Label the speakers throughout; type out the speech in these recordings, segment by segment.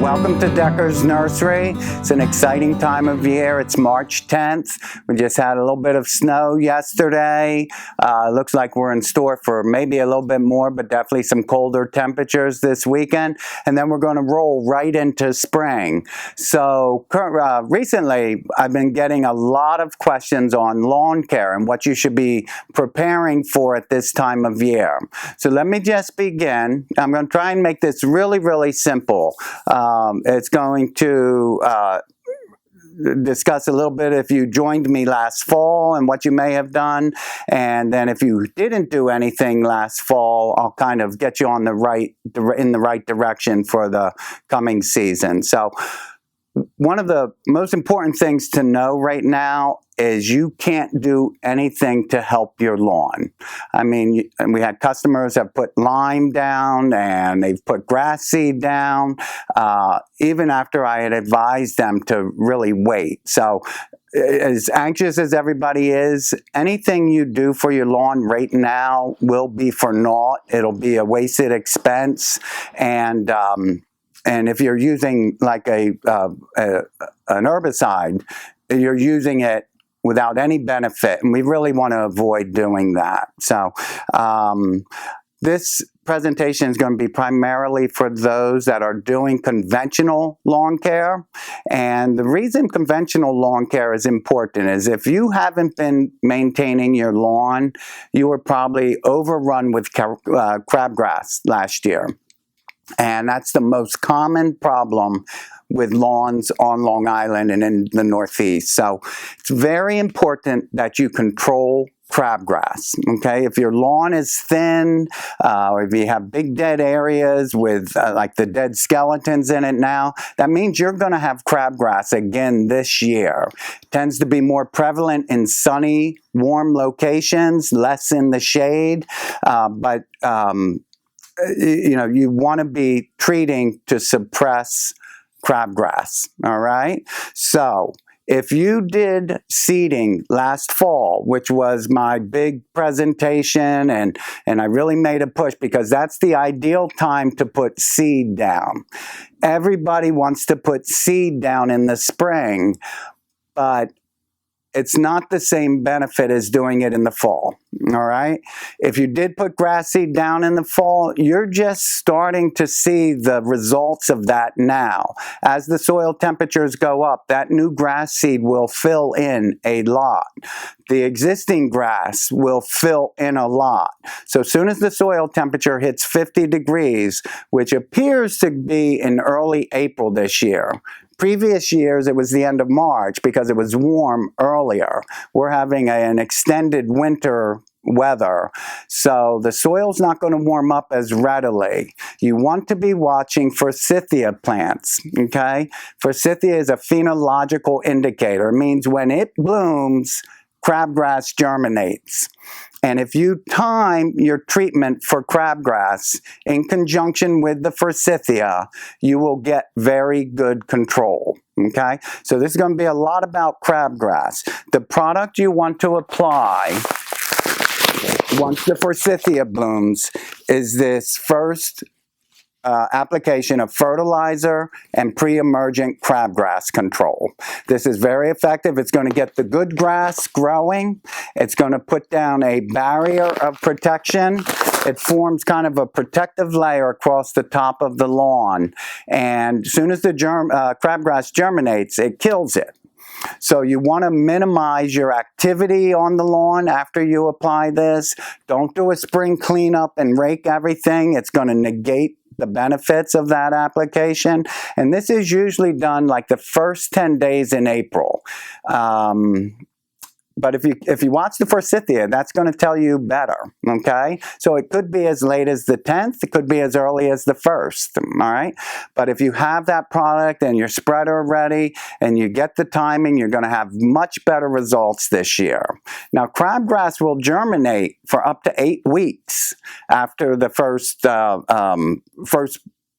Speaker 1: Welcome to Decker's Nursery. It's an exciting time of year. It's March 10th. We just had a little bit of snow yesterday. Looks like we're in store for maybe a little bit more, but definitely some colder temperatures this weekend. And then we're going to roll right into spring. So recently, I've been getting a lot of questions on lawn care and what you should be preparing for at this time of year. So let me just begin. I'm going to try and make this really, really simple. It's going to discuss a little bit if you joined me last fall and what you may have done, and then if you didn't do anything last fall, I'll kind of get you on in the right direction for the coming season. So one of the most important things to know right now is you can't do anything to help your lawn. I mean, we had customers that put lime down and they've put grass seed down, even after I had advised them to really wait. So as anxious as everybody is, anything you do for your lawn right now will be for naught. It'll be a wasted expense. And if you're using like an herbicide, you're using it without any benefit, and we really want to avoid doing that. So this presentation is going to be primarily for those that are doing conventional lawn care. And the reason conventional lawn care is important is if you haven't been maintaining your lawn, you were probably overrun with crabgrass last year. And that's the most common problem with lawns on Long Island and in the Northeast. So it's very important that you control crabgrass, okay? If your lawn is thin, or if you have big dead areas with like the dead skeletons in it now, that means you're going to have crabgrass again this year. It tends to be more prevalent in sunny, warm locations, less in the shade, but you know, you want to be treating to suppress crabgrass, all right? So if you did seeding last fall, which was my big presentation, and I really made a push because that's the ideal time to put seed down. Everybody wants to put seed down in the spring, but it's not the same benefit as doing it in the fall, all right? If you did put grass seed down in the fall, you're just starting to see the results of that now. As the soil temperatures go up, that new grass seed will fill in a lot. The existing grass will fill in a lot. So as soon as the soil temperature hits 50 degrees, which appears to be in early April this year, previous years, it was the end of March because it was warm earlier. We're having an extended winter weather, so the soil's not going to warm up as readily. You want to be watching forsythia plants, okay? Forsythia is a phenological indicator. It means when it blooms, crabgrass germinates. And if you time your treatment for crabgrass in conjunction with the forsythia, you will get very good control, okay? So this is going to be a lot about crabgrass. The product you want to apply once the forsythia blooms is this first application of fertilizer and pre-emergent crabgrass control. This is very effective. It's going to get the good grass growing. It's going to put down a barrier of protection. It forms kind of a protective layer across the top of the lawn. And as soon as the crabgrass germinates, it kills it. So you want to minimize your activity on the lawn after you apply this. Don't do a spring cleanup and rake everything. It's going to negate the benefits of that application. And this is usually done like the first 10 days in April. But if you watch the forsythia, that's going to tell you better, okay? So it could be as late as the 10th. It could be as early as the 1st, all right? But if you have that product and your spreader ready and you get the timing, you're going to have much better results this year. Now, crabgrass will germinate for up to 8 weeks after the first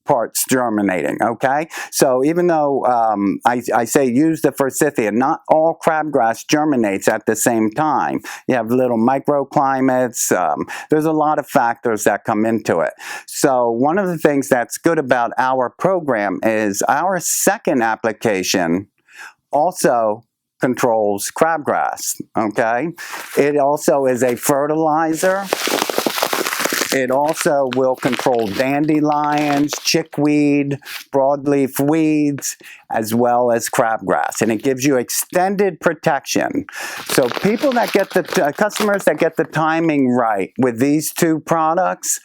Speaker 1: parts germinating, okay? So even though I say use the forsythia, not all crabgrass germinates at the same time. You have little microclimates. There's a lot of factors that come into it. So one of the things that's good about our program is our second application also controls crabgrass, okay? It also is a fertilizer. It also will control dandelions, chickweed, broadleaf weeds, as well as crabgrass, and it gives you extended protection. So people that get the customers that get the timing right with these two products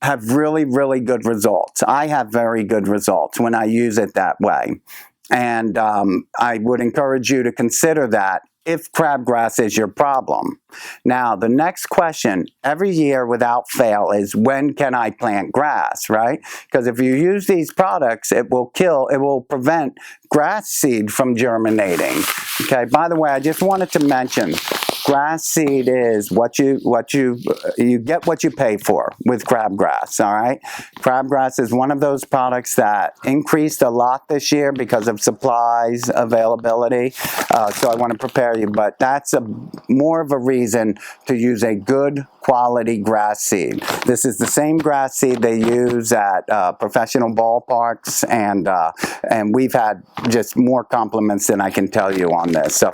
Speaker 1: have really, really good results. I have very good results when I use it that way. And I would encourage you to consider that if crabgrass is your problem. Now, the next question every year without fail is, when can I plant grass, right? Because if you use these products, it will prevent grass seed from germinating. Okay, by the way, I just wanted to mention, grass seed is you get what you pay for with crabgrass, all right? Crabgrass is one of those products that increased a lot this year because of supplies availability. So I want to prepare you, but that's more of a reason to use a good quality grass seed. This is the same grass seed they use at professional ballparks, and we've had just more compliments than I can tell you on this. So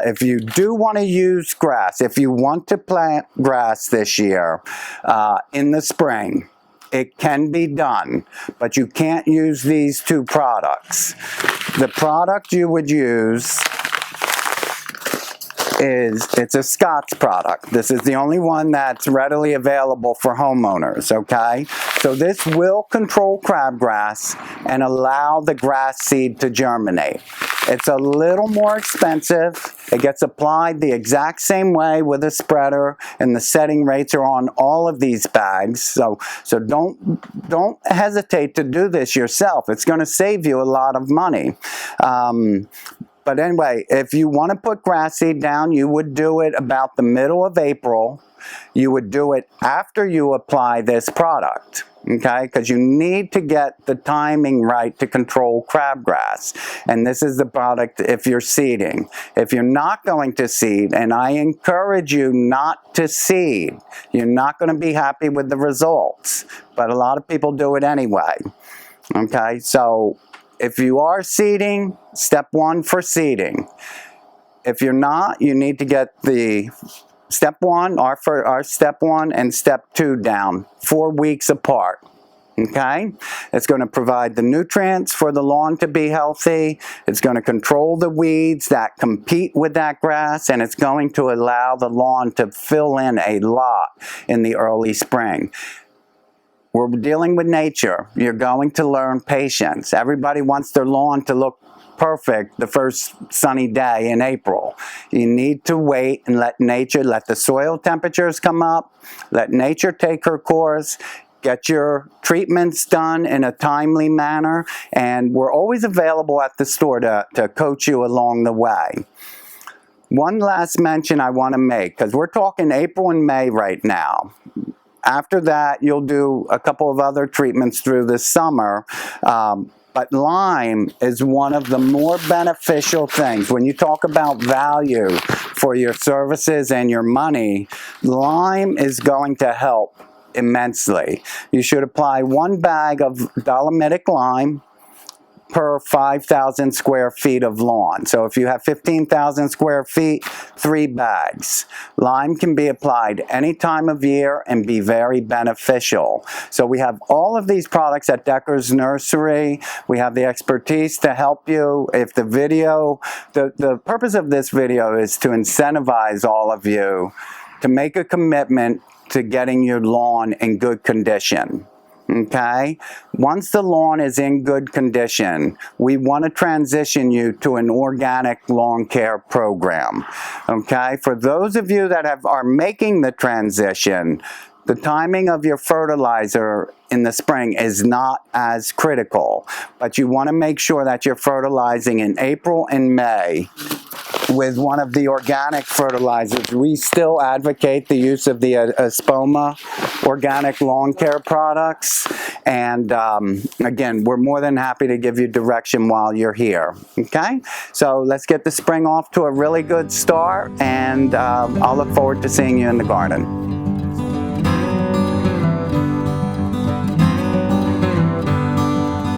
Speaker 1: if you do want to use grass, if you want to plant grass this year in the spring, it can be done, but you can't use these two products. The product you would use it's a Scott's product. This is the only one that's readily available for homeowners, okay? So this will control crabgrass and allow the grass seed to germinate. It's a little more expensive. It gets applied the exact same way with a spreader, and the setting rates are on all of these bags. So don't hesitate to do this yourself. It's going to save you a lot of money. But anyway, if you want to put grass seed down, you would do it about the middle of April. You would do it after you apply this product, okay? Because you need to get the timing right to control crabgrass. And this is the product if you're seeding. If you're not going to seed, and I encourage you not to seed, you're not going to be happy with the results. But a lot of people do it anyway, okay? So if you are seeding, step one for seeding. If you're not, you need to get the step one, our step one and step two down 4 weeks apart. Okay? It's going to provide the nutrients for the lawn to be healthy. It's going to control the weeds that compete with that grass, and it's going to allow the lawn to fill in a lot in the early spring. We're dealing with nature. You're going to learn patience. Everybody wants their lawn to look perfect the first sunny day in April. You need to wait and let the soil temperatures come up, let nature take her course, get your treatments done in a timely manner, and we're always available at the store to coach you along the way. One last mention I want to make, because we're talking April and May right now. After that, you'll do a couple of other treatments through the summer. But lime is one of the more beneficial things. When you talk about value for your services and your money, lime is going to help immensely. You should apply 1 bag of dolomitic lime per 5,000 square feet of lawn. So if you have 15,000 square feet, 3 bags. Lime can be applied any time of year and be very beneficial. So we have all of these products at Decker's Nursery. We have the expertise to help you. If the video, the purpose of this video is to incentivize all of you to make a commitment to getting your lawn in good condition. Okay? Once the lawn is in good condition, we want to transition you to an organic lawn care program. Okay? For those of you that are making the transition, the timing of your fertilizer in the spring is not as critical, but you want to make sure that you're fertilizing in April and May with one of the organic fertilizers. We still advocate the use of the Espoma organic lawn care products, And again, we're more than happy to give you direction while you're here. Okay, so let's get the spring off to a really good start, and I'll look forward to seeing you in the garden.